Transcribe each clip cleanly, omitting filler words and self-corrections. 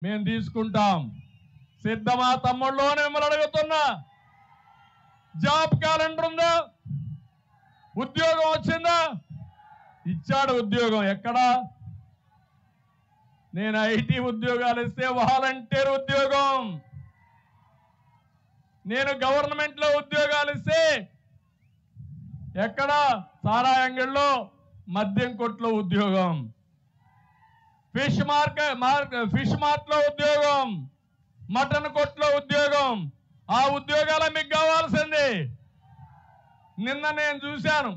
మేము తీసుకుంటాం. సిద్ధమా తమ్ముళ్ళు అని మిమ్మల్ని అడుగుతున్నా. జాబ్ క్యాలెండర్ ఉందా? ఉద్యోగం వచ్చిందా? ఇచ్చాడు ఉద్యోగం. ఎక్కడా? నేను ఐటీ ఉద్యోగాలు ఇస్తే వాలంటీర్ ఉద్యోగం, నేను గవర్నమెంట్ లో ఉద్యోగాలు ఇస్తే ఎక్కడ? సారా అంగడిలో, మద్యం కొట్లో ఉద్యోగం, ఫిష్ మార్ట్ లో ఉద్యోగం, మటన్ కొట్లో ఉద్యోగం. ఆ ఉద్యోగాల మీకు కావాల్సింది. నిన్న నేను చూశాను,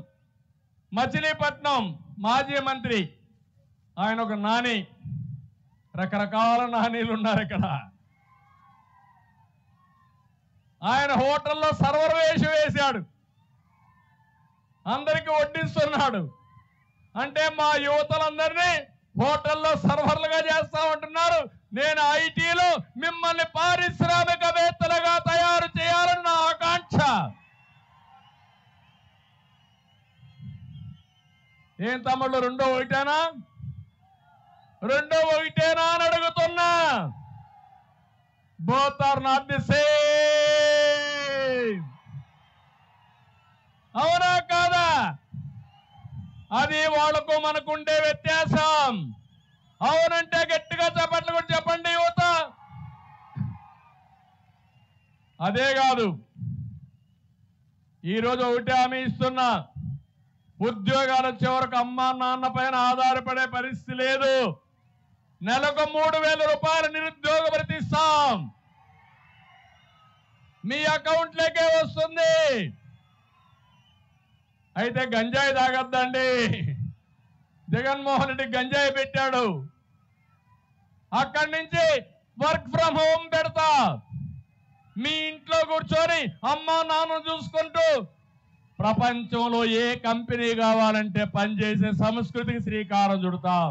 మచిలీపట్నం మాజీ మంత్రి, ఆయన ఒక నాని, రకరకాల నానీలు ఉన్నారు ఇక్కడ. ఆయన హోటల్లో సర్వర్ వేషం వేశాడు, అందరికీ వడ్డిస్తున్నాడు. అంటే మా యువతలందరినీ హోటల్లో సర్వర్లుగా చేస్తామంటున్నారు. నేను ఐటీలో మిమ్మల్ని పారిశ్రామికవేత్తలుగా తయారు చేయాలని నా ఆకాంక్ష. ఏం తమ్ముళ్ళు, రెండో ఒకటేనా అని అడుగుతున్నా. Both are not the same. అవునా కాదా? అది వాళ్లకు మనకుండే వ్యత్యాసం. అవునంటే గట్టిగా చప్పట్లు కూడా చెప్పండి యువత. అదే కాదు, ఈరోజు ఒకటి హామీ ఇస్తున్నా, ఉద్యోగాలు వచ్చే వరకు అమ్మా నాన్న పైన ఆధారపడే పరిస్థితి లేదు. నెలకు 3,000 రూపాయలు నిరుద్యోగ భృతి ఇస్తాం, మీ అకౌంట్లోకే వస్తుంది. అయితే గంజాయి తాగొద్దండి. జగన్మోహన్ రెడ్డి గంజాయి పెట్టాడు, అక్కడి నుంచి వర్క్ ఫ్రం హోమ్ పెడతా. మీ ఇంట్లో కూర్చొని అమ్మా నాన్న చూసుకుంటూ ప్రపంచంలో ఏ కంపెనీ కావాలంటే పనిచేసే సంస్కృతికి శ్రీకారం చుడతాం.